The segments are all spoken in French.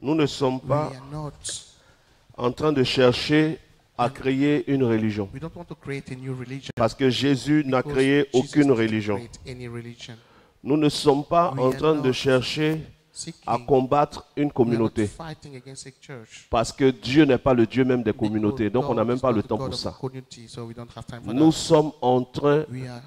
Nous ne sommes We pas are not. en train de chercher à créer une religion. We don't want to create a new religion. Parce que Jésus n'a Because créé Jesus aucune didn't religion. create any religion. Nous ne sommes pas We en are train de not chercher à seeking. combattre une We are not communauté. fighting against a church. Parce que Dieu n'est pas le Dieu même des Because communautés. Donc on n'a God même is pas not le the temps God pour of ça. community, so we don't have time for Nous that. sommes en train We are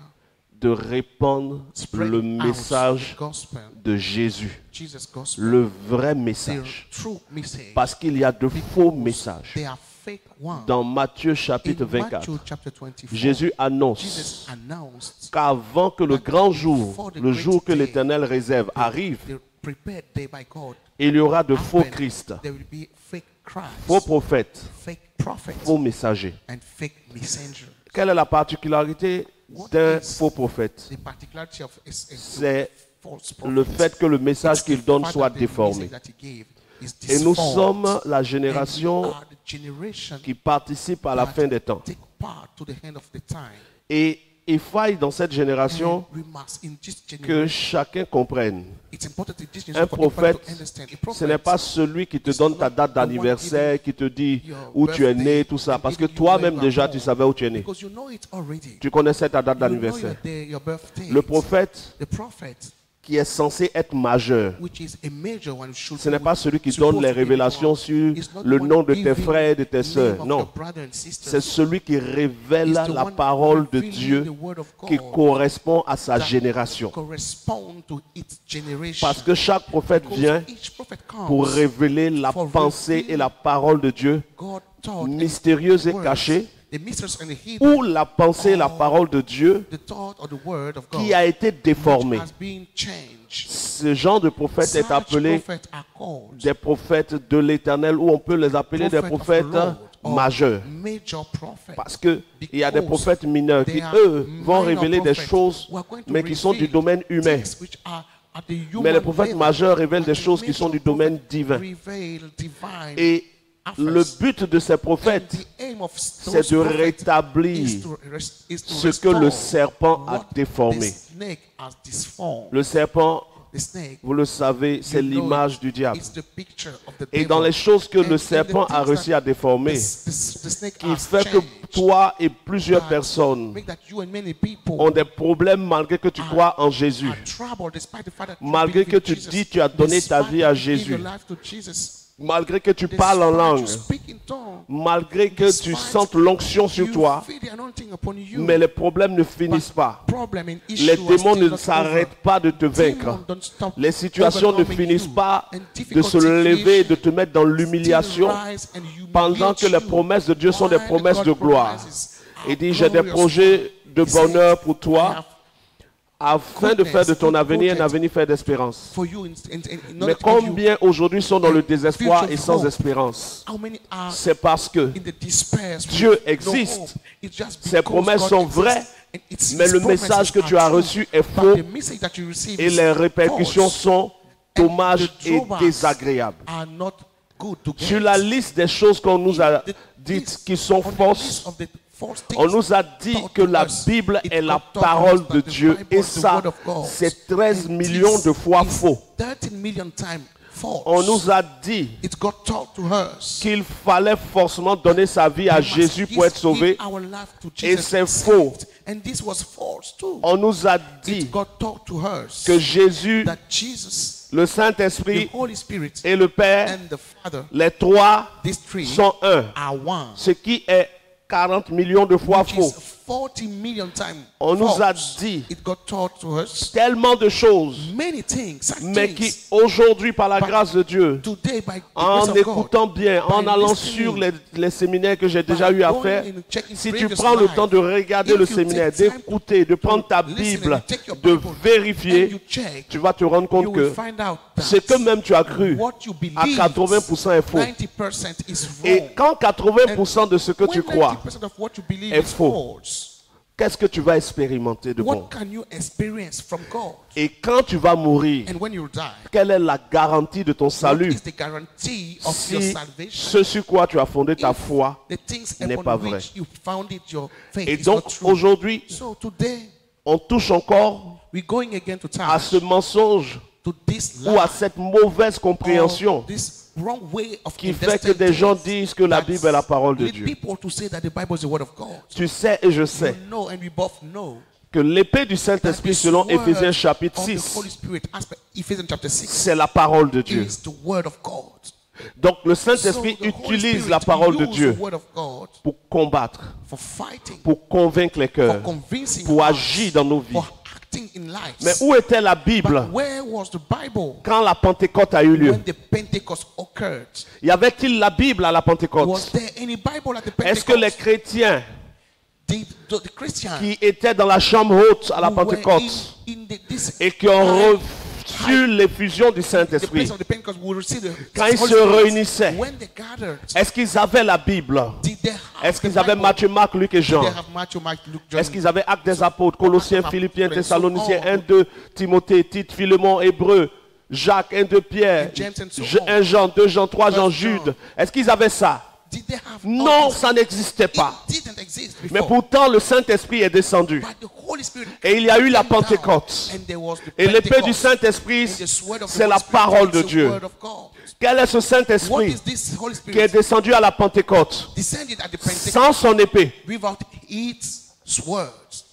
de répandre le spreading out message the gospel, de Jésus. Jesus' gospel, Le vrai the message. true message. Parce qu'il y a de faux messages. They are fake ones. Dans Matthieu chapitre In 24, Matthew chapter 24, Jésus annonce Jesus announced qu'avant que le grand jour, before the le great jour que day, l'Éternel réserve, arrive, the prepared day by God, il y aura de faux happen, Christ, there will be fake Christ, faux prophètes, fake prophets, faux messagers. and fake messengers. Quelle est la particularité d'un is faux prophète? The particularity of C'est false le prophets. fait que le message It's the qu'il donne fact soit that the déformé. message that he gave is Et nous disformed. sommes la And we génération are the generation qui participe à la that fin des temps. take part to the end of the time. Et il faille dans cette génération And we must, in this que generation, chacun comprenne. it's important in this Un generation for people prophète, to understand. A ce prophet n'est pas celui qui te is donne ta not date the one d'anniversaire, qui te dit your où tu es né, birthday tout ça. and Parce que giving you where toi-même you are déjà, born. tu savais où tu es né. Because you know it already. Tu connaissais ta date You know d'anniversaire. your day, your birthday. Le prophète The prophet, qui est censé être majeur, which is a major one, should ce n'est be pas celui qui supposed donne les to be révélations born. sur It's not le the one nom de tes giving frères et de tes name sœurs. of Non. your brother and sisters. C'est celui qui révèle It's the la one parole de revealing Dieu the word of God qui correspond à sa that génération. correspond to its generation. Parce que chaque prophète Because vient each prophet comes pour révéler la for pensée revealing et la parole de Dieu, God taught mystérieuse et words, cachée, the mysteries and the hidden, ou la pensée et la parole de Dieu the thought or the word of God qui a été déformée. which has been changed. Ce genre de prophète est Such appelé prophets are called des prophètes de l'Éternel, ou on peut les appeler des prophets of the prophètes Lord, or majeurs. major prophets. Parce qu'il y a des Because prophètes mineurs qui, they are eux, vont minor révéler des prophets choses, who are going to mais qui sont du reveal domaine humain. things which are at the Mais human les prophètes level, majeurs révèlent but des the choses qui sont major du domaine prophets divin. reveal divine Et le affairs. but de ces And prophètes, the aim of c'est those de prophets rétablir is to ce que le restore serpent a what déformé. the snake has disformed. Le serpent, The snake, vous le savez, c'est you know l'image it, du diable. it's the picture of the Et devil. dans les choses que And le in the serpent a things réussi that à déformer, the snake qui has fait que changed, toi et plusieurs that personnes make that you and many people ont des problèmes malgré que tu crois en Jésus. are troubled despite the fact that you Malgré believe que in tu Jesus, dis tu as donné ta despite vie à that you give Jésus. your life to Jesus, Malgré que tu parles en despite langue, you speak in tongues, malgré que tu despite sentes l'onction sur you toi, feel the anointing upon you, mais les problèmes ne finissent pas. problem and issue Les are démons still ne not s'arrêtent over. pas de te vaincre. Demons don't stop Les situations ne overcoming finissent you. pas And de se difficulty lever et de creation te mettre dans l'humiliation still rise and humiliate pendant que les you. promesses de Dieu sont des While promesses de God's gloire. promises Il are dit, j'ai des glorious. projets de He said, bonheur pour I toi, have afin de faire de ton goodness, avenir un good avenir fait d'espérance. for you in Mais order to give you combien aujourd'hui sont dans le désespoir future et sans hope. espérance? How many are C'est parce que in the despair? Dieu with existe. no hope? It's just Ses because promesses God sont exists vraies, and it's mais His le promises message que are tu as true, reçu est but faux the message that you receive et is les répercussions false. sont dommages The et drawbacks désagréables. are not good to get. Sur la liste des choses qu'on nous a dites qui sont On the fausses, list of the false things on nous a dit taught que to la us, Bible it est la got taught parole us de that the Dieu. Bible Et is the ça, word of God. c'est 13 And millions de fois is faux. 13 million times false. On nous a dit It got taught to us. qu'il fallait forcément donner sa vie à We must Jésus pour être give sauvé. our life to Et Jesus c'est to be faux. saved. And this was false too. On nous a dit It got taught to us que Jésus, that Jesus, le the Saint-Esprit Holy Spirit, et le Père, and the Father, les trois these three sont un. are one. Ce qui est 40 millions de fois Which faux. is 40 million times On nous a false. dit It got taught to us tellement de choses, many things, such mais qui things. aujourd'hui, par la But grâce de Dieu, Today, by the en grace of God, écoutant bien, en by allant listening, sur les séminaires que j'ai déjà by eu à going faire, and checking si tu previous prends le lives, temps de regarder if le you séminaire, take time d'écouter, de prendre ta listen Bible, and take your de Bible, and vérifier, you check, tu vas te rendre you compte will que find out that ce que même tu as cru what you à believe 80% est faux. 90% is Et wrong. quand 80% de ce que tu When crois 90% of what you believe est is faux, false, qu'est-ce que tu vas expérimenter de bon? what can you experience from God? Et quand tu vas mourir, And when you die, quelle est la garantie de ton what salut is the guarantee of your si salvation? ce sur quoi tu as fondé ta If foi the things n'est upon pas which vrai? you founded your faith Et is donc not true. aujourd'hui, So today, on touche encore we're going again to à touch ce mensonge to this ou à lie cette mauvaise compréhension or this wrong way of qui fait que des gens disent que la Bible est la parole de lead Dieu. people to say that the Bible is the word of God. Tu sais et je You sais know, and we both know que l'épée du that Saint-Esprit, this selon word Éphésiens chapitre of the 6, Holy Spirit, as per Ephesians chapter 6, c'est la parole de Dieu. is the word of God. Donc le So Saint-Esprit the Holy utilise Spirit la parole de use Dieu the word of God pour combattre, for fighting, pour convaincre les for cœurs, convincing pour hearts, agir dans nos vies. for acting in lives. Mais où était la Bible But where was the Bible quand la Pentecôte a eu lieu? when the Pentecost occurred? Y avait-il la Bible à la Was Pentecôte? there any Bible at the Est-ce que les Pentecost? chrétiens The Christians qui étaient dans la chambre haute à la who were Pentecôte this et qui ont high- reçu l'effusion du the Saint-Esprit, place of the Pentecost will receive the quand ils Holy se Spirit. réunissaient, When they gathered, est-ce qu'ils avaient la Bible? did they have Est-ce the qu'ils avaient Bible? Matthieu, Marc, Luc et Did Jean? they have Matthew, Mark, Luke, John? Est-ce qu'ils avaient Actes des Apôtres, Colossiens, Actes des Philippiens, Apôtres, Thessaloniciens, so 1, 2, Timothée, Tite, Philémon, Hébreux, Jacques, 1, 2, Pierre, And James and so 1 Jean, 2 Jean, 3 Jean, First John. Jude? Est-ce qu'ils avaient ça? Did they have Non, all this? ça n'existait pas. It didn't exist Mais before. pourtant, le Saint-Esprit est descendu. But the Holy Spirit Et il y a eu la came down, Pentecôte. and there was the Et l'épée du Pentecost. Saint-Esprit, And the sword of the c'est Holy la Spirit parole is de the Dieu. word of God. Quel est ce What Saint-Esprit is this Holy qui est Spirit? descendu à la Pentecôte Descended at the Pentecost sans son épée? without its words.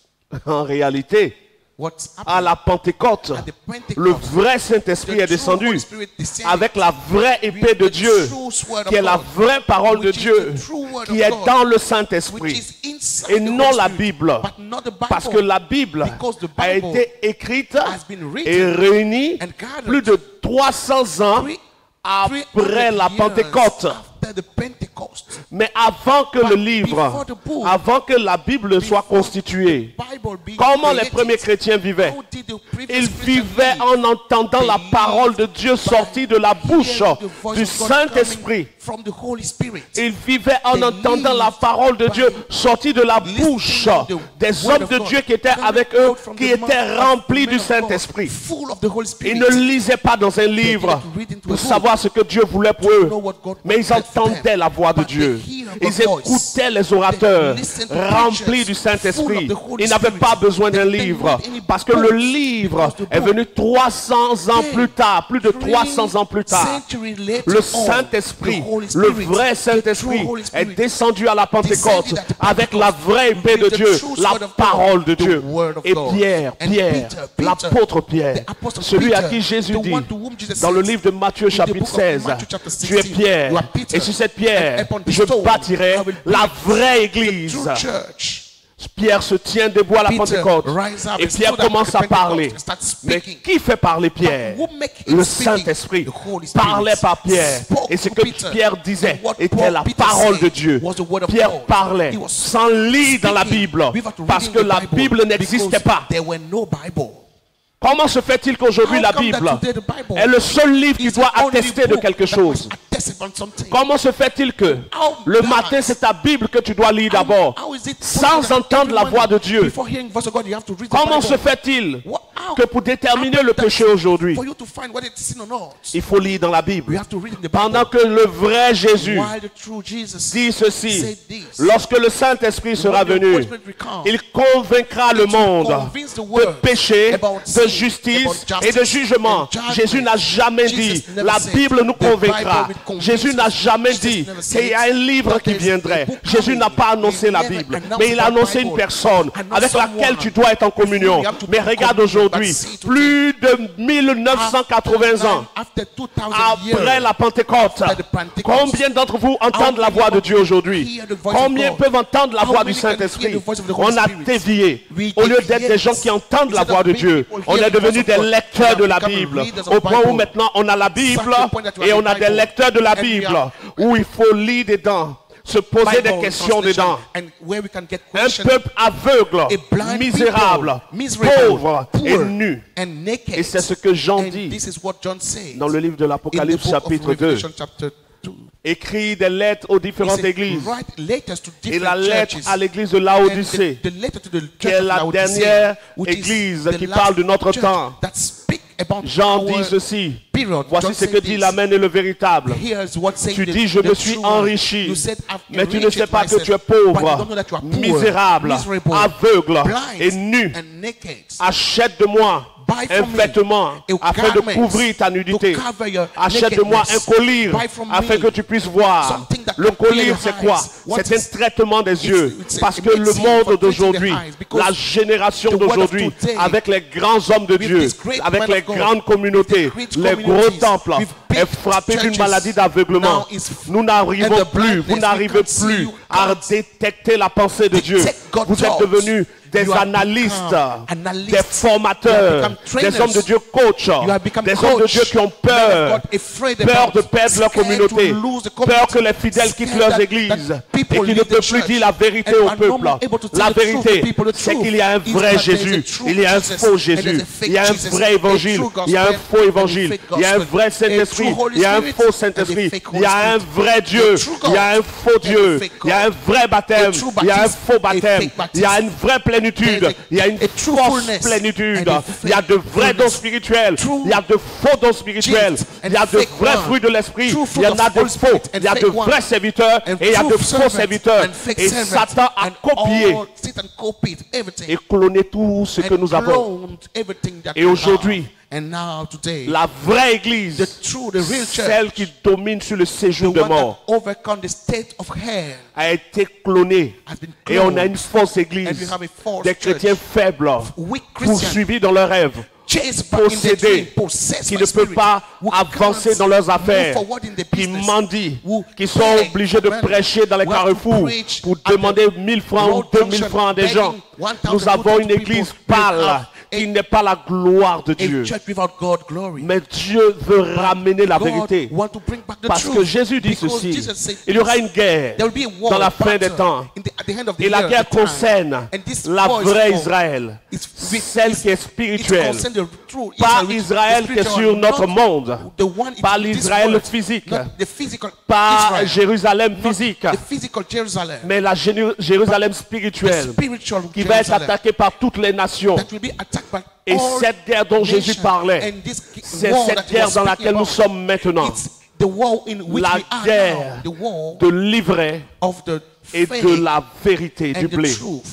En réalité, What's à happening la Pentecôte, at the Pentecost? le vrai Saint-Esprit est The true descendu Holy Spirit descended avec la vraie épée with de the Dieu, true sword qui est of la God, vraie parole de which is Dieu, the true word qui of est God, dans le which Saint-Esprit, is inside et the non Holy la Spirit, Bible. but not the Bible. Parce que la Bible Because the a Bible été écrite has been written et réunie and gathered plus de 300 ans 300 après la years Pentecôte. after the Pentecost. Mais avant que le livre, before the book, avant que la Bible soit constituée, Bible being comment les created, premiers chrétiens vivaient? how did the previous Ils Christians vivaient live? en entendant la parole de Dieu sortie de la bouche Hearing the voice du of God Saint-Esprit. coming from the Holy Spirit. Ils vivaient en They entendant la lived parole de by Dieu sortie de la bouche listening to the des word hommes of de God, Dieu qui étaient coming avec eux, out from qui the mouth étaient of remplis the du men of God, Saint-Esprit. full of the Holy Spirit. Ils ne lisaient pas dans un livre didn't read into pour a book savoir ce que Dieu voulait pour eux, know what God mais ils wanted for them. entendaient la voix de But they Dieu. hear Ils God's voice. écoutaient les orateurs They listened to remplis preachers du Saint-Esprit. full of the Holy Ils n'avaient Spirit. pas besoin d'un They livre didn't need any parce que le books, livre because the est book venu 300 ans plus tard, plus de 300 ans plus tard. Century later Le on, Saint-Esprit, the Holy le Spirit, vrai the Saint-Esprit true Holy est Spirit, descendu à la Pentecôte descended at the avec la Pentecost vraie épée de with the Dieu, true la sword of God, parole de the Dieu. word of Et God. Pierre, And Pierre, Peter, l'apôtre Pierre, the apostle celui à Peter, qui Jésus the dit one to whom Jesus dans le said, livre de Matthieu in the chapitre book of 16, Matthew chapter tu es 16, Pierre, you are Peter, et sur cette pierre, and upon this je stone, bâtirai I will la build vraie the église. true church. Pierre se tient debout à la Peter Pentecôte. rise up Et and Pierre stood up commence at à the parler. Pentecost and starts Mais speaking. qui fait parler Pierre? But who make him Le speaking? Saint-Esprit The Holy Spirit parlait par Pierre. spoke Et ce to que Peter. Pierre disait And what était la Peter parole de said Dieu. was the word of Pierre God. parlait He was sans lire dans la speaking Bible without parce reading que the la Bible n'existait because pas. There were no Bible. Comment se fait-il qu'aujourd'hui How la come that Bible today the Bible est le seul livre qui is doit the only attester de book quelque that chose? must attest on something? Comment se fait-il que How le that- matin c'est ta Bible que tu dois lire d'abord How is it sans possible that entendre la every voix de morning, Dieu? before hearing the voice of God, you have to read the Comment Bible? se fait-il How que pour déterminer happened le that péché aujourd'hui, for you to find whether it's sin or not, il faut lire dans la Bible? you have to read in the Pendant Bible. que le vrai Jésus While the true Jesus dit ceci, said this, lorsque le Saint-Esprit sera when the venu, Holy Spirit will come, il convaincra le it will monde convince the de world péché, about de sin, justice about justice et de jugement. and judgment. Jésus n'a jamais Jesus dit, never la said, Bible nous the Bible convaincra. will convince Jésus n'a us. jamais Jesus dit never said qu'il y a un livre that qui there's viendrait. a book Jésus coming. n'a pas annoncé He la never Bible, announced mais il a the annoncé Bible. une personne Announced avec laquelle someone tu dois être en communion. you have to Mais be regarde in aujourd'hui, communion. But see plus de 1980 ans After 2000 après years, la Pentecôte, after the Pentecost, combien d'entre vous entendent la voix de Dieu aujourd'hui? hear the voice of Combien God? peuvent entendre la How voix du many can hear Saint-Esprit? the voice of the Holy On a Spirit? dévié. We Au lieu d'être des deviate. gens qui entendent la Instead voix of de being Dieu, people on hear est the voice devenu of des God, lecteurs we de la have become Bible. readers of Au point où Bible. maintenant on a la Bible Such a point that we et have on a the des Bible. lecteurs de la And we Bible have où il faut lire dedans, se poser des Bible questions translation, dedans. and where we can get Un questions. peuple aveugle, A blind misérable, people, miserable, pauvre poor, et nu. and naked. Et c'est ce que Jean And dit this is what John says dans le livre de in the l'Apocalypse book of chapitre 2. Revelation chapter 2. Écrit des lettres aux He différentes said, églises. write letters to Et la different lettre churches. à l'église de And Laodicée, the letter to the qui church est of la Laodicea, dernière which is église the qui last parle de notre church temps. that speak about Jean our dit ceci. period. Voici John ce que said dit this. l'Amen et le véritable. Here's what says Tu the- dis, je the me suis true one. enrichi, You said, I've mais tu ne enriched sais pas que myself, tu es but you pauvre, don't know that you are poor, misérable, miserable, aveugle blind, et nu. and naked. Achète de moi Buy un from me vêtement a afin de garment couvrir ta nudité. to cover your Achète-moi un nakedness. collier Buy from afin me que tu puisses voir. something that Le can clear collier, your c'est quoi? eyes. What C'est un is- traitement des yeux. it's- Parce it que le makes you monde for d'aujourd'hui, treating the eyes, because la génération the word of d'aujourd'hui, today, avec les grands hommes de with Dieu, these great avec men les of God, grandes communautés, with the les great gros communities, temples, with big est frappé d'une churches, maladie d'aveuglement. now is- Nous and n'arrivons the plus, vous blindness, n'arrivez we can't see, plus you à can't détecter la pensée de Dieu. detect God's Vous êtes thoughts. devenus des You have analystes, become analysts. des You have formateurs, become des trainers. hommes de Dieu coachs, You have become des hommes de coach. Dieu qui ont Men of peur, God afraid peur about, de perdre leur scared communauté, to lose the peur community, que les fidèles quittent scared leurs that églises people et qu'ils ne leave the peuvent plus church dire la vérité and au are no peuple. more able to tell La the truth to vérité, people. The c'est truth qu'il y a un is vrai that there is a Jésus, true il y a un Jesus faux and Jésus, there's a fake il y a un Jesus, vrai a évangile, true il y a un gospel faux and a évangile, fake il y a un gospel, vrai a Saint-Esprit, true Holy il y a un Spirit faux and a Saint-Esprit, fake il y a Holy un Spirit. vrai Dieu, A true il y a un God faux Dieu, and a fake il y a un God. vrai baptême, A true il y a un baptism, faux a baptême, fake baptism. il y a une vraie plénitude, There is il y a une a true fausse fullness plénitude, and a il y a de vrais dons fullness. spirituels, True il y a de faux dons spirituels, gifts and il y a de fake vrais ones. fruits de l'esprit, True il fruit y en of a the de Holy faux, Spirit and il y a de fake ones. vrais serviteurs And et il y a de true faux servants serviteurs. and fake Et servants. Satan a And copié all Satan copied everything et cloné tout ce que and nous avons. cloned everything that Et we aujourd'hui, have. And now today, la vraie église, the real church, celle qui domine sur le the séjour de one that mort, overcome the state of hell, a été clonée. has been Et on a cloned. une fausse And église, we have a false des chrétiens church. faibles, Weak Christians poursuivis dans leurs rêves, chased back in the dream, possédés, possessed qui by ne peuvent spirit, pas who avancer can't dans leurs move affaires, forward in the qui business, mendient, who qui sont beg obligés de for money, prêcher dans les who have to carrefours preach pour at the demander 1000 francs ou road 2000 junction, francs à des begging gens. 1,000, Nous avons une 2,000 église people. pâle We have qui n'est pas la gloire de a Dieu. church without God glory. Mais Dieu veut ramener la God vérité. want to bring back the Parce truth. que Jésus dit Because ceci, Jesus said il y aura une guerre there will be a war, dans la fin des battle temps. at the end of the Et la year, guerre the time. concerne And this la war is vraie for- Israël, it's- celle qui est it spirituelle. concerns the true Pas Israel, which is Israël qui est spiritual, sur notre not monde, the one pas in this l'Israël world, physique, not the physical pas Israel, Jérusalem not physique, the physical Jerusalem, mais la Jérusalem the spirituelle spiritual qui va être Jerusalem attaquée par toutes les nations. that will be attacked by Et all cette guerre dont Jésus nations. parlait, And this c'est war that cette he guerre was dans speaking laquelle nous about, sommes maintenant. it's the war in which La we are guerre now, the war de l'ivraie of the et faith de la vérité du and the blé. truth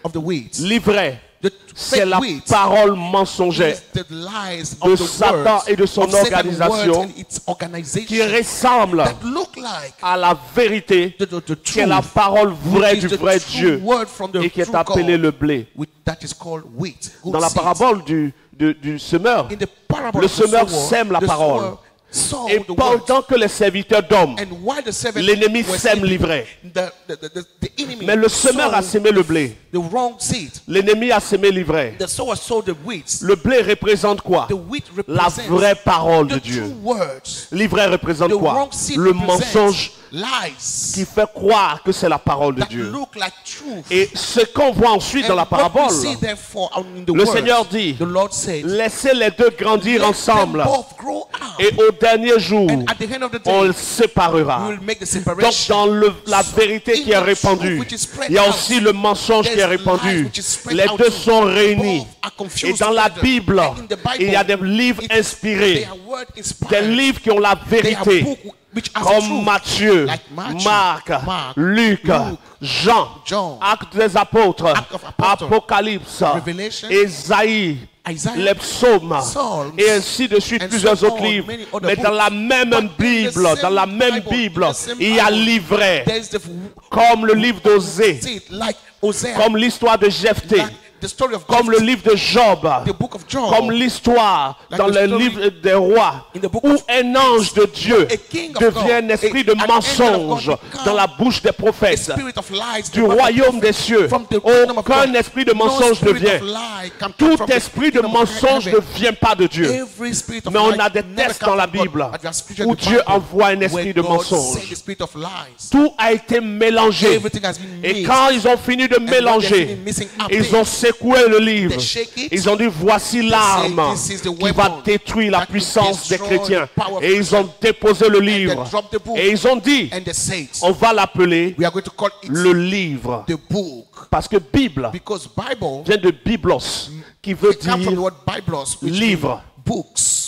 of the wheat. L'ivraie, The c'est fake la wheat parole mensongère is the lies de of the Satan words et de son of Satan's organisation words and its qui organization ressemble that look like à la vérité the qui est la truth, parole vraie which is du the vrai true Dieu word from the et qui est true appelé God, le blé. that is called wheat. Good Dans la seed. parabole du semeur, In the parable le of the semeur sower, sème la the parole. sower sowed Et the word. pendant que les serviteurs dorment, And while the servant l'ennemi was sème sleeping, l'ivraie. the enemy Mais le semeur a sowed sémé le blé. the wrong seed. L'ennemi a sémé l'ivraie. The sower sowed the wheat. Le blé représente quoi? The wheat La represents vraie parole de the Dieu. true words. L'ivraie représente The quoi? wrong seed Le represents mensonge lies qui fait croire que c'est la parole de that Dieu. look like truth. Et ce qu'on voit ensuite And dans la what we parabole, see therefore in the le words, Seigneur dit, the Lord said, laissez les deux grandir let ensemble them both grow up. et au dernier jour, And at the end of the day, on le we séparera. will make the Donc separation. dans la vérité qui est in the répandue, truth which is spread il y a out, aussi le mensonge qui est there's répandu. lies which is spread Les out deux too. sont réunis. Both are confused Et dans la together. Bible, And in the Bible, il y a des livres they inspirés, are word des inspired. livres qui ont la They are vérité, book which are comme true. Matthieu, Like Matthew, Marc, Mark, Luc, Luke, Jean, Actes des Apôtres, Acts of Apostles, Apocalypse, Revelation, Ésaïe, Isaiah, les psaumes, Psalms, et ainsi de suite, and plusieurs so autres on, livres. many other Mais dans la même But in the Bible, same dans la même Bible, Bible, in the same il y a Bible, l'ivraie, There's the comme le livre d'Osée, seed, like Hosea, comme l'histoire de Jephthé, like the story of comme le Jephthah, livre de Job, the book of Job, comme l'histoire Like dans the le story livre des rois, in the book où of- un ange de Dieu a king of devient God, un esprit an de angel of God mensonge become dans la bouche des a prophètes. spirit of lies, Du the mouth of royaume des prophets, cieux, from the kingdom of aucun God. esprit de No mensonge ne spirit vient. of lie can come Tout from the esprit de kingdom of mensonge heaven. ne vient pas de Dieu. Every spirit of Mais on lie a des never textes comes dans la from God, Bible but we are speaking où the Dieu Bible, envoie un esprit where de God mensonge. sent the spirit of lies. Tout a été mélangé. Everything has been Et mixed. quand ils ont fini de when they're mélanger, feeling missing up ils things, ont secoué le livre. they shake it. Ils ont dit, voici l'arme This is the qui va weapon détruire la that will puissance des destroy chrétiens. the power of Et ils ont déposé le livre. they dropped the book. Et ils ont dit, And they say, on va l'appeler we are going to call it le livre. the book, Parce que Bible because Bible vient de Biblos, qui veut it comes from the dire word Biblos, which livre. means books.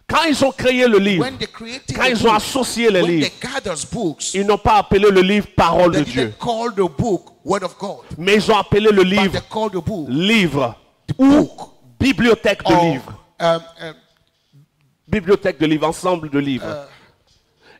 Quand ils ont créé le livre, When they created quand the ils ont book, associé les when livres, they gathered books, ils n'ont pas appelé le livre parole de they Dieu, didn't call the book Word of God, mais ils ont appelé le but livre they called the book livre the ou book bibliothèque de or livres. Bibliothèque de livres, ensemble de livres.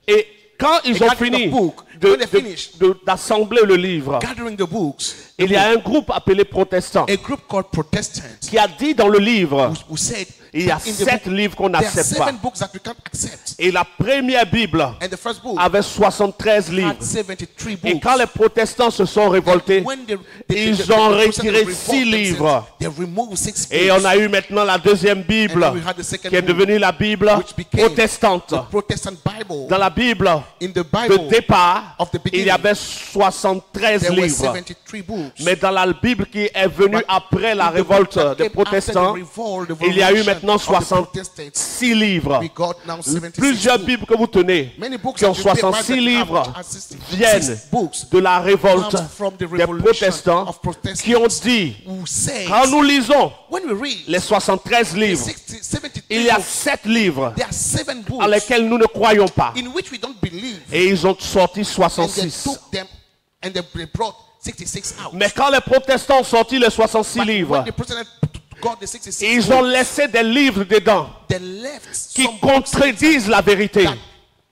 Et quand ils ont gathering fini of book, when they finish d'assembler le livre, gathering the books, il y a un groupe appelé protestant a group called Protestants qui a dit dans le livre, who said il y a in the 7 book, livres qu'on there are n'accepte pas. 7 books that we can't accept. Et la première Bible And the first book avait 73 livres. had 73 Et books. quand les protestants se sont révoltés, When ils ont retiré revolt 6 livres. they removed 6 Et books. on a eu maintenant la deuxième Bible, And then we had the second qui est book, devenue la Bible which became protestante. the Protestant Bible. Dans la Bible In the de Bible, départ, of the beginning, il y avait 73 there were livres. 73 books. Mais dans la Bible qui est venue But après la in the book révolte that des came after protestants, the revolt, the il y a eu revolution maintenant of the Protestants, 66 livres. we got now 76 Plusieurs books. Bibles que vous tenez, Many books qui ont that you pay 66 by the livres, count are 66 viennent books de la révolte comes from the des revolution protestants of Protestants qui ont dit, who says, quand nous lisons when we read les 73 the livres, 73 il y a books, 7 livres there are 7 books à lesquels nous ne croyons pas. in which we don't believe. Et ils ont sorti And they 66. took them and they brought 66 out. Mais quand les protestants ont sorti les 66 But livres, when the Protestants got the 66 ils ont books, laissé des livres dedans they left qui some books contredisent la vérité. that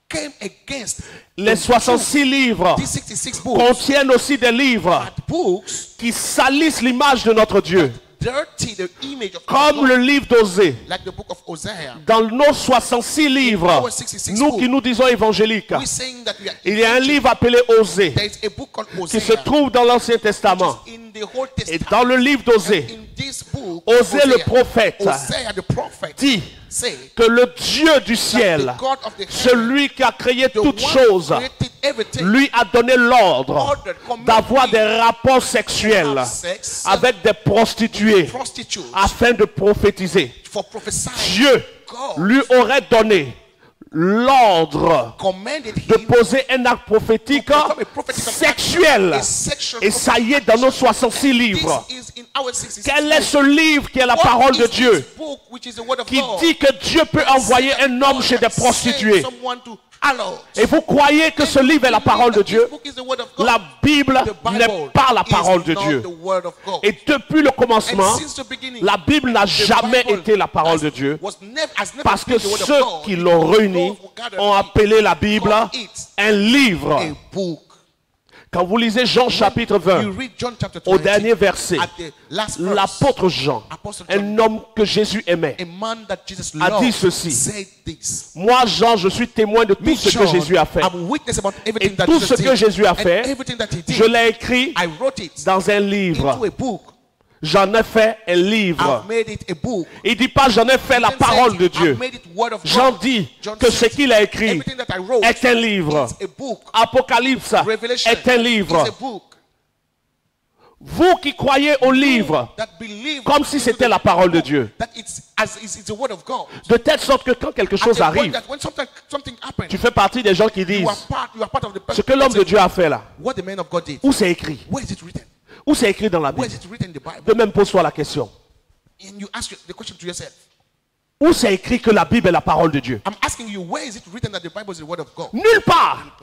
came against Les 66 livres these 66 books. contiennent aussi des livres Had books qui salissent l'image de notre Dieu, dirty the image of comme God, le livre d'Osée. like the book of Hosea. Dans nos 66 livres, our 66 nous books, qui nous disons évangéliques, we're saying that we are il y a un livre appelé Osée there is a book called qui Hosea se trouve dans l'Ancien Testament. in the Old Et Testament. dans le livre d'Osée, In this book, Osée le Hosea, prophète Hosea the prophet dit say que le Dieu du that ciel, the God of the heaven, celui qui a créé the toutes one choses, created everything, lui a donné l'ordre ordered, commanded d'avoir me des rapports to sexuels have sex avec des prostituées prostitutes afin de prophétiser. for prophesying. Dieu God lui aurait donné l'ordre commanded de him poser un acte prophétique to become a prophetic sexuel. a sexual Et ça y est dans nos 66 livres. This is in our 66 Quel est books. ce livre qui est la What parole de is Dieu, this book which is the word of qui God? dit que Dieu peut envoyer un homme chez des prostituées? Someone to allot. Et vous croyez que ce livre est la parole de Dieu? This book is the word of God. La Bible The n'est Bible pas la is parole de not Dieu. the word of God. Et depuis le commencement, And since the beginning, la Bible n'a the jamais Bible été la parole has- de Dieu, has never parce que been the word of ceux God. qui l'ont réuni Those who gathered ont it, appelé la Bible called it un livre. a book. Quand vous lisez Jean chapitre 20, You read John chapter 20, au dernier verset, at the last verse, l'apôtre Jean, Apostle John, un homme que Jésus aimait, a man that Jesus a loved, dit ceci. said this. moi Jean, je suis témoin de tout Me, ce que John, Jésus a fait. I'm witness about everything Et that tout Jesus ce que did. Jésus a And fait, everything that he did, je l'ai écrit I wrote it dans un livre. into a book. J'en ai fait un livre. I've made it a book. Il dit pas j'en ai fait la He didn't parole say, de Dieu. I've made it word of Jean God. dit John que said, ce qu'il a écrit everything that I wrote est un livre. is a book. Apocalypse Revelation est un livre. is a book. Vous qui croyez au livre, That believe comme si into c'était the la parole de book, Dieu. that it's the word of God. De telle sorte que quand quelque At chose the point arrive, that when something happens, tu fais partie des gens qui you disent are part of the ce person. que l'homme de Dieu a fait là. What the man of God did. Où c'est écrit? Where is it written? Où c'est écrit dans la Where Bible? is it written in the Bible? De même, pose-toi la question. And you ask the question to yourself. Où c'est écrit que la Bible est la parole de Dieu? I'm asking you, where is it written that the Bible is the word of God? Nulle part.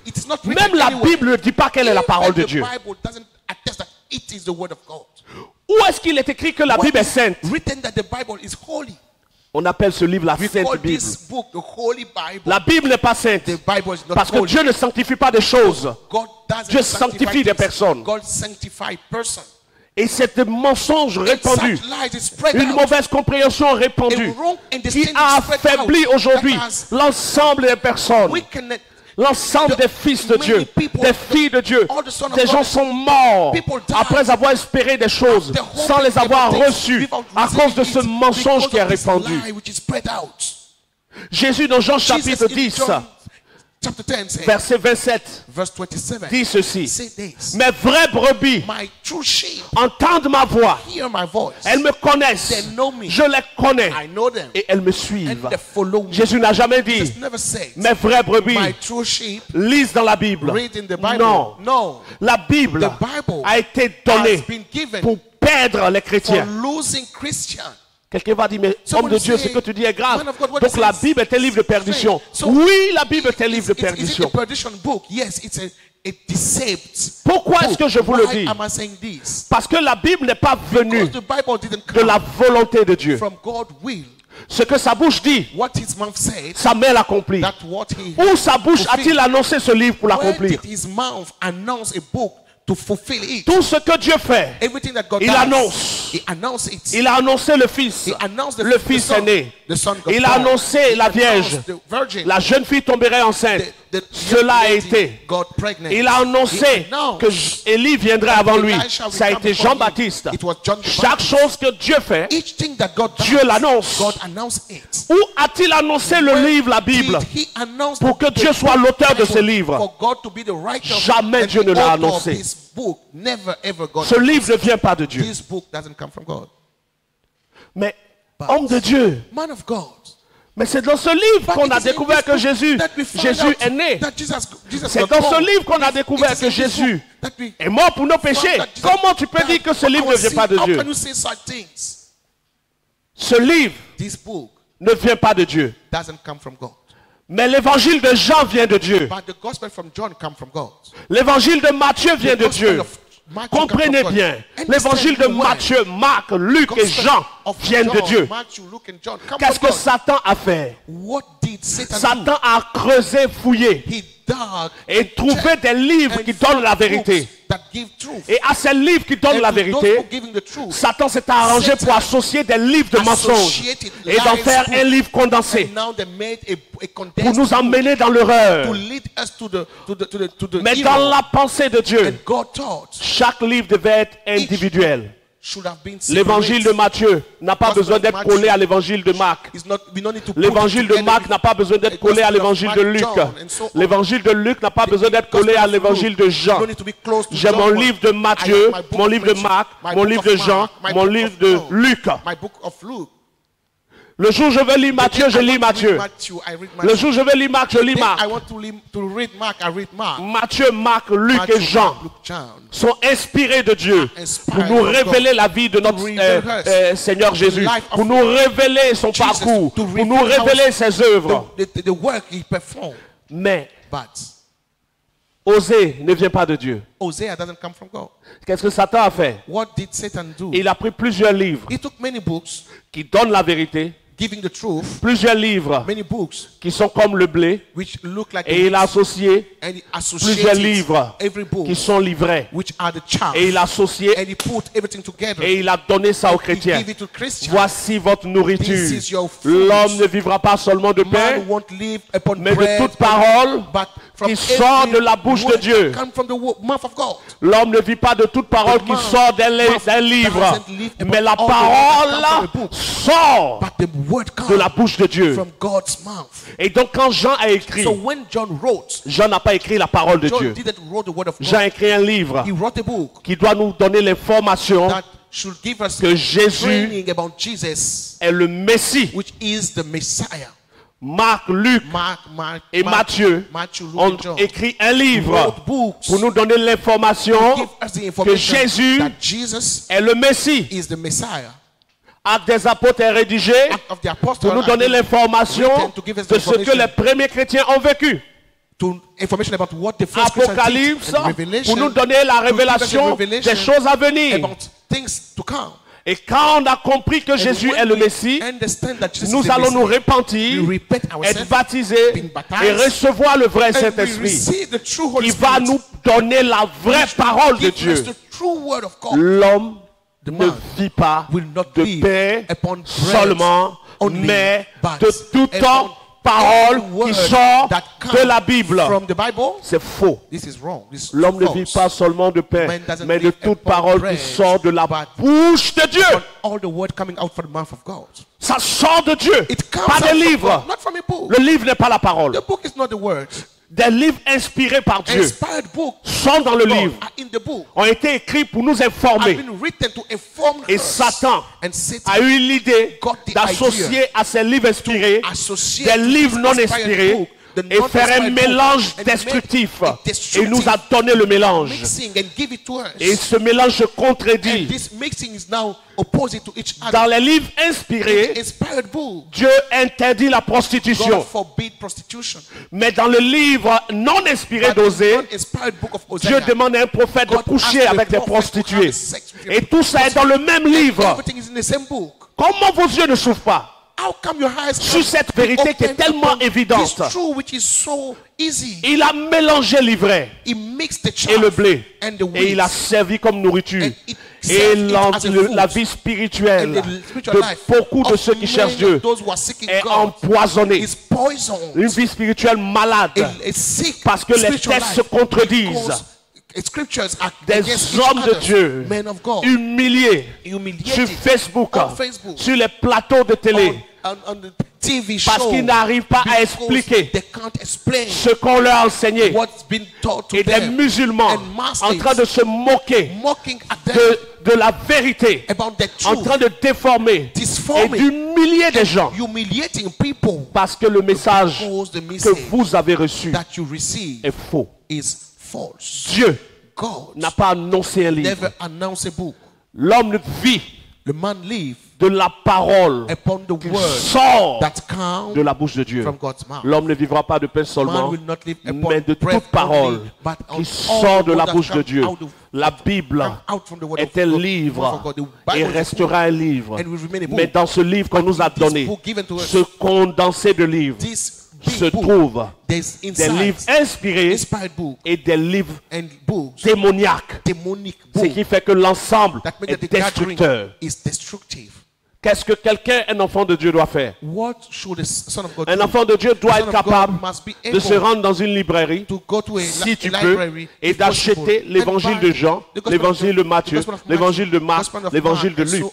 It is not written Même la anywhere. Bible ne dit pas quelle est la parole de Dieu. The Bible doesn't attest that it is the word of God. Où est-ce qu'il est écrit que la Where Bible est is sainte? written that the Bible is holy. On appelle ce livre la We Sainte call Bible. this book the Holy Bible. La Bible n'est pas sainte The Bible is not parce que holy. Dieu ne sanctifie pas des choses. God doesn't Dieu sanctify sanctifie des things. personnes. God sanctify person. Et c'est un mensonge répandu, Such lies is spread une out. mauvaise compréhension répandue A wrong qui understanding a spread affaibli out aujourd'hui that has l'ensemble des personnes, weakened l'ensemble the des fils de many Dieu, people, des filles de Dieu. all the sons of Des God. gens sont morts People died après avoir espéré des choses after hoping sans les avoir everything reçues without à cause de receiving ce it mensonge because qui est of this répandu. lie which is spread out. Jésus dans Jean Jesus chapitre in 10, John chapter 10 says, verset 27, verse 27, dit ceci. say this, Mes vraies brebis my true sheep entendent ma voix. hear my voice. Elles me connaissent. They know me. Je les connais. I know them. Et elles me suivent. And they follow me. Jésus n'a jamais dit, Jesus never said, mes vraies brebis my true sheep lisent dans la Bible. read in the Bible. Non. No. La Bible The Bible a été donnée has been given pour perdre les for chrétiens. losing Christians. Quelqu'un va dire, mais homme Someone de Dieu, say, ce que tu dis est grave. man of God, what Donc you la say is Bible est un livre de perdition. So, Oui, la Bible est un livre de Is it perdition. a perdition book? Yes, it's a deceived Pourquoi est-ce book. que je vous le Why dis? am I saying this? Parce que la Bible n'est pas venue Because the Bible didn't de la come volonté de Dieu. from God's will. Ce que sa bouche dit, What his mouth said, sa main l'accomplit. that what he Où sa bouche fulfilled. a-t-il annoncé ce livre pour Where l'accomplir? did his mouth announce a book to fulfill it? Tout ce que Dieu fait, Everything that God il does, annonce. he announced it. Il a annoncé le Fils. He announced Le Fils est né. The son got Il a born. annoncé la He Vierge. announced the virgin. La jeune fille tomberait enceinte. The Cela a lady été. got pregnant. Il a annoncé He announced que Élie viendrait avant lui. Elisha will Ça a come été before him. Jean-Baptiste. It was John the Chaque Baptist. chose que Dieu fait, Each thing that God does, Dieu l'annonce. God announced it. Où a-t-il annoncé le Where livre, la Bible? did he announce Pour que the Dieu soit l'auteur de ce Bible? livre. For God to be the writer Jamais and Dieu the ne l'a author of annoncé. this book. Never ever God. Ce livre ne vient pas de Dieu. This book doesn't come from God. Mais, homme de Dieu, Man of God. mais c'est dans ce livre But qu'on it a is in découvert this que book Jésus that we find Jésus out est né. that Jesus C'est got dans ce born. livre qu'on a It découvert is que in this Jésus book that we est mort pour nos péchés. found that Jesus Comment tu peux died dire que ce for livre our ne vient sin? pas de How Dieu? can you say such things? Ce livre This book ne vient pas de Dieu. doesn't come from God. Mais l'évangile de Jean vient de Dieu. But the gospel from John come from God. L'évangile de Matthieu vient The de gospel Dieu. of Matthew come Comprenez from God. bien. Understand L'évangile de the word. Matthieu, Marc, Luc et Gospel Jean of viennent de John, Dieu. Matthew, Luke, and John come Qu'est-ce from que God. Satan a fait? What did Satan do? Satan a creusé, fouillé He dug et trouvé des livres qui donnent la vérité. that give truth. Et à ces livres qui donnent And la to those vérité, who giving the truth, Satan s'est arrangé Satan pour associer des livres de mensonges associated et d'en lies faire book. un livre condensé and now they made a pour condensed nous book emmener dans to l'erreur. lead us to the Mais evil. dans la pensée de Dieu, And God thought chaque livre devait être individuel. should have been L'évangile de separate. Matthieu n'a pas Gospel besoin of d'être Matthew collé à l'évangile de Marc. It's not, we don't need to put L'évangile it de together Marc with n'a pas besoin d'être the collé à gospel of l'évangile Mark, de Luc. John, and so on. L'évangile de Luc n'a pas besoin d'être gospel collé à of l'évangile Luke. de You Jean. don't need to be close to J'ai John mon one. livre de I Matthieu, have my book mon of livre de Matthew, Marc, my mon book livre of de Mark, Jean, my mon book livre of de John, Luc. My book of Luke. Le jour où je vais lire Matthieu, je I lis want to Matthieu. read Matthew, I read Le Matthew. jour où je vais lire Marc, je lis Then I Marc. want to read Mark, I read Mark. Matthieu, Marc, Luc Matthew, et Jean Mark, Luke, John. sont inspirés de Dieu pour Inspired nous of God. révéler la vie de notre reveal us Seigneur Jésus, life of pour nous révéler son Jesus, parcours, to pour nous reveal révéler ses œuvres. The work he performed. Mais But oser ne vient pas de Dieu. Hosea doesn't come from God. Qu'est-ce que Satan a fait? What did Satan do? Il a pris plusieurs livres He took many books qui donnent la vérité, giving the truth, plusieurs livres many books qui sont comme le blé, which look like et il a associé and he plusieurs associated livres every book qui sont livrés. which are the chaff, Et il a associé and he put everything together. et il a donné ça aux He chrétiens. gave it to Christians. Voici votre nourriture. This is your food. L'homme ne vivra pas seulement de pain, Man won't live upon mais de bread, toute parole but from qui sort de la bouche de word Dieu. that come from the mouth of God. L'homme ne vit pas de toute parole qui sort d'un livre, mais la parole sort But the word de la comes bouche de Dieu. from God's mouth. Et donc quand Jean a écrit, So when John wrote, Jean n'a pas écrit la parole de John Dieu. didn't wrote the word of Jean a God. écrit un livre He wrote a book qui doit nous donner l'information that should give us que Jésus training about Jesus, est le Messie. which is the Messiah. Marc, Luc Mark, et Matthieu Matthew, Luke, ont and John écrit un livre wrote books pour nous donner l'information give us the information Jésus that Jesus est le Messie. is the Messiah. Acte des apôtres est rédigé Act of the Apostles pour nous donner l'information written to give us the de ce que information. les premiers chrétiens ont vécu. To information about what the first Christians Apocalypse did, and Revelation pour nous donner la to give us the révélation revelation des choses à venir. about things to come. Et quand on a compris que Jésus when est le we Messie, understand that Jesus nous is the allons nous Messiah, repentir, we repent être ourselves, baptisés being baptized, et recevoir le vrai and we Saint-Esprit receive the true Holy qui va Spirit, nous donner la vraie which will parole de give us Dieu. the true word of God. L'homme The ne man vit pas will not de live pain upon bread seulement, only, mais but de toute upon parole every word qui sort that de comes la Bible. from the Bible. C'est faux. This is wrong. This is L'homme ne false. vit pas seulement de pain, Man doesn't mais de live toute upon parole bread, qui sort de la but bouche de Dieu. on all the word coming out from the mouth of God. Ça sort de Dieu, It comes pas out des from livres. God, not from a book. Le livre n'est pas la parole. The book is not the word. Des livres inspirés par Dieu Inspired books sont dans le God livre, are in the book. ont été écrits pour nous Have informer. been written to inform Et us. Satan And Satan a eu l'idée got the d'associer à ces livres inspirés associate des livres non inspired inspirés book et faire un mélange destructif. Et il nous a donné le mélange. Et ce mélange se contredit. Dans les livres inspirés, Dieu interdit la prostitution. Mais dans le livre non inspiré d'Osée, Dieu demande à un prophète de coucher avec des prostituées. Et tout ça est dans le même livre. Comment vos yeux ne s'ouvrent pas sur cette vérité qui est tellement évidente? Il a mélangé l'ivraie et le blé. Et il a servi comme nourriture. Et la vie spirituelle de beaucoup de ceux qui cherchent Dieu est empoisonnée. Une vie spirituelle malade. Parce que les textes se contredisent. Des hommes de Dieu humiliés sur Facebook, sur les plateaux de télé, parce qu'ils n'arrivent pas à expliquer ce qu'on leur a enseigné, et des musulmans en train de se moquer de la vérité, en train de déformer et d'humilier des gens, parce que le message que vous avez reçu est faux. Dieu n'a pas annoncé un livre. L'homme vit de la parole qui sort de la bouche de Dieu. L'homme ne vivra pas de pain seulement, mais de toute parole qui sort de la bouche de Dieu. La Bible est un livre et restera un livre. Mais dans ce livre qu'on nous a donné, ce condensé de livres, se trouvent des livres inspirés et des livres démoniaques. Ce qui fait que l'ensemble est destructeur. Qu'est-ce que un enfant de Dieu doit faire? Un enfant de Dieu doit être capable de se rendre dans une librairie, si tu peux, et d'acheter l'évangile de Jean, l'évangile de Matthieu, l'évangile de Marc, l'évangile de Luc,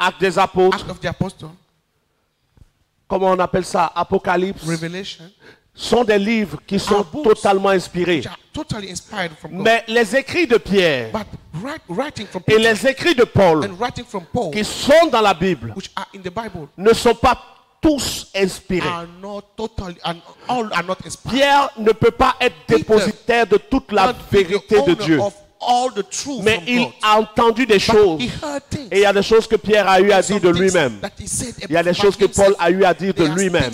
Actes des apôtres, comment on appelle ça, Apocalypse, sont des livres qui sont totalement inspirés. Mais les écrits de Pierre et les écrits de Paul qui sont dans la Bible ne sont pas tous inspirés. Pierre ne peut pas être dépositaire de toute la vérité de Dieu. Mais il a entendu des choses. Et il y a des choses que Pierre a eu à dire de lui-même. Il y a des choses que Paul a eu à dire de lui-même.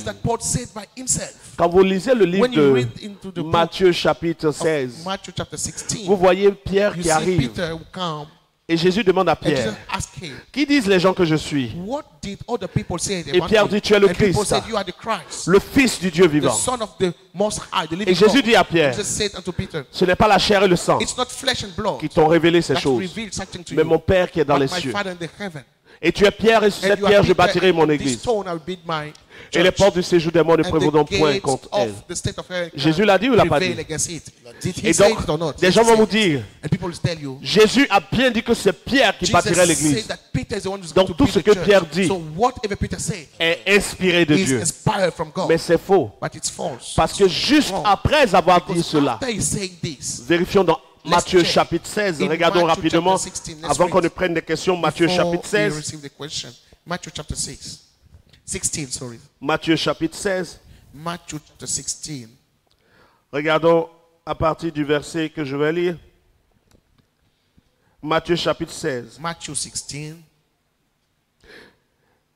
Quand vous lisez le livre de Matthieu chapitre 16, vous voyez Pierre qui arrive. Et Jésus demande à Pierre, qui disent les gens que je suis? Et Pierre dit, tu es le Christ, le Fils du Dieu vivant. Et Jésus dit à Pierre, ce n'est pas la chair et le sang qui t'ont révélé ces choses, mais mon Père qui est dans les cieux. Et tu es Pierre, et sur cette pierre je bâtirai mon église. Et les portes du séjour des morts ne prévaudront point contre elle. Jésus l'a dit ou l'a pas dit? Et donc, des gens vont vous dire, Jésus a bien dit que c'est Pierre qui bâtirait l'église. Donc tout ce que Pierre dit est inspiré de Dieu. Mais c'est faux. Parce que juste après avoir dit cela, vérifions dans Matthieu chapitre 16, regardons rapidement, avant qu'on ne prenne des questions, Matthieu chapitre 16. Matthieu chapitre 16. Regardons à partir du verset que je vais lire. Matthieu chapitre 16.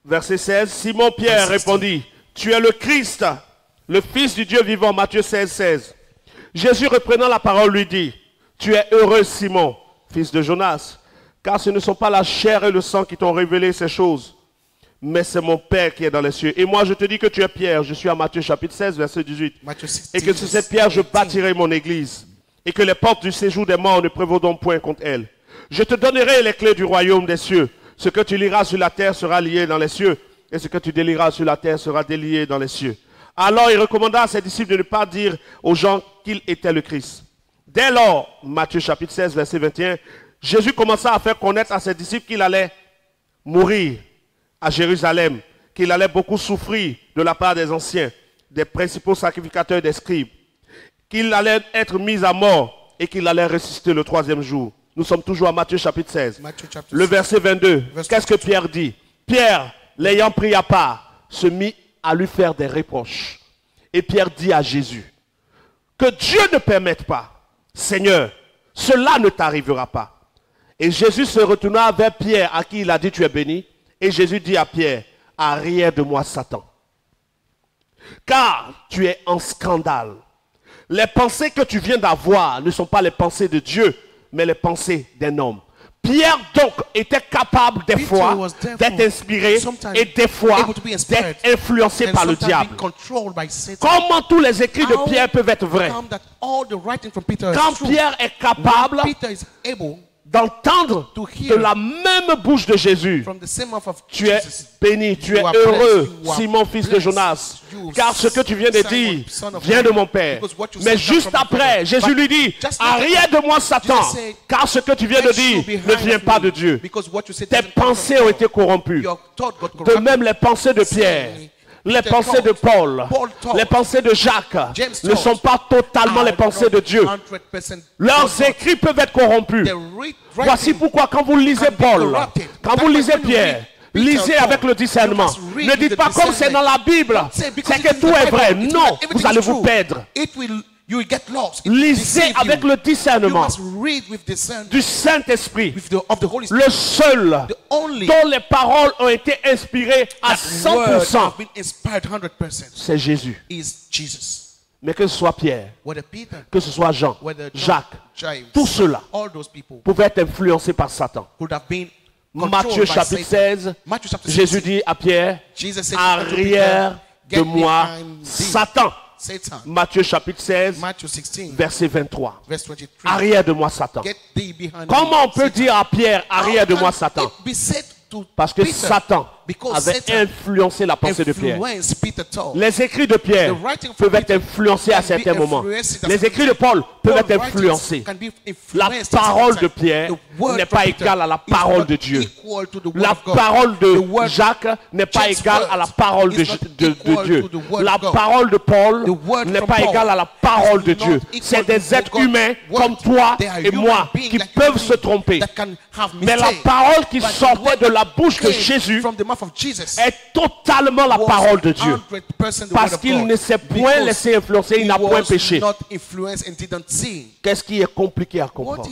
Verset 16. Simon Pierre répondit, tu es le Christ, le Fils du Dieu vivant. Matthieu 16, 16. Jésus reprenant la parole lui dit, tu es heureux Simon, fils de Jonas, car ce ne sont pas la chair et le sang qui t'ont révélé ces choses, mais c'est mon Père qui est dans les cieux. Et moi je te dis que tu es Pierre, je suis à Matthieu chapitre 16, verset 18, et que sur cette pierre je bâtirai mon église, et que les portes du séjour des morts ne prévaudront point contre elle. Je te donnerai les clés du royaume des cieux. Ce que tu liras sur la terre sera lié dans les cieux, et ce que tu délieras sur la terre sera délié dans les cieux. Alors il recommanda à ses disciples de ne pas dire aux gens qu'il était le Christ. Dès lors, Matthieu chapitre 16, verset 21, Jésus commença à faire connaître à ses disciples qu'il allait mourir à Jérusalem, qu'il allait beaucoup souffrir de la part des anciens, des principaux sacrificateurs et des scribes, qu'il allait être mis à mort et qu'il allait ressusciter le troisième jour. Nous sommes toujours à Matthieu chapitre 16. Le verset 22, qu'est-ce que Pierre dit? Pierre, l'ayant pris à part, se mit à lui faire des reproches. Et Pierre dit à Jésus, que Dieu ne permette pas, Seigneur, cela ne t'arrivera pas. Et Jésus se retourna vers Pierre, à qui il a dit, tu es béni. Et Jésus dit à Pierre, arrière de moi, Satan. Car tu es en scandale. Les pensées que tu viens d'avoir ne sont pas les pensées de Dieu, mais les pensées d'un homme. Pierre donc était capable des fois d'être inspiré et des fois d'être influencé par le diable. Comment tous les écrits de Pierre peuvent être vrais? Quand Pierre est capable d'entendre de la même bouche de Jésus, tu es béni, tu es heureux, Simon, fils de Jonas, car ce que tu viens de dire vient de mon Père. Mais juste après, Jésus lui dit, arrière de moi, Satan, car ce que tu viens de dire ne vient pas de Dieu. Tes pensées ont été corrompues. De même, les pensées de Pierre, les pensées de Paul, les pensées de Jacques ne sont pas totalement les pensées de Dieu. Leurs écrits peuvent être corrompus. Voici pourquoi quand vous lisez Paul, quand vous lisez Pierre, lisez avec le discernement. Ne dites pas comme c'est dans la Bible, c'est que tout est vrai. Non, vous allez vous perdre. Lisez avec le discernement du Saint-Esprit, le seul dont les paroles ont été inspirées à 100%, c'est Jésus. Mais que ce soit Pierre, que ce soit Jean, Jacques, tout cela pouvait être influencé par Satan. Matthieu chapitre 16, Jésus dit à Pierre, arrière de moi, Satan. Matthieu chapitre 16, verset 23. Arrière de moi, Satan. Comment on peut dire à Pierre, arrière de moi, Satan? Parce que Satan avait influencé la pensée de Pierre. Les écrits de Pierre peuvent être influencés à certains moments. Les écrits de Paul peuvent être influencés. La parole de Pierre n'est pas égale à la parole de Dieu. La parole de Jacques n'est pas égale à la parole de Dieu. La parole de Paul n'est pas égale à la parole de Dieu. C'est des êtres humains comme toi et moi qui peuvent se tromper. Mais la parole qui sortait de la bouche de Jésus est totalement la parole de Dieu. Parce qu'il ne s'est point laissé influencer, il n'a point péché. Qu'est-ce qui est compliqué à comprendre?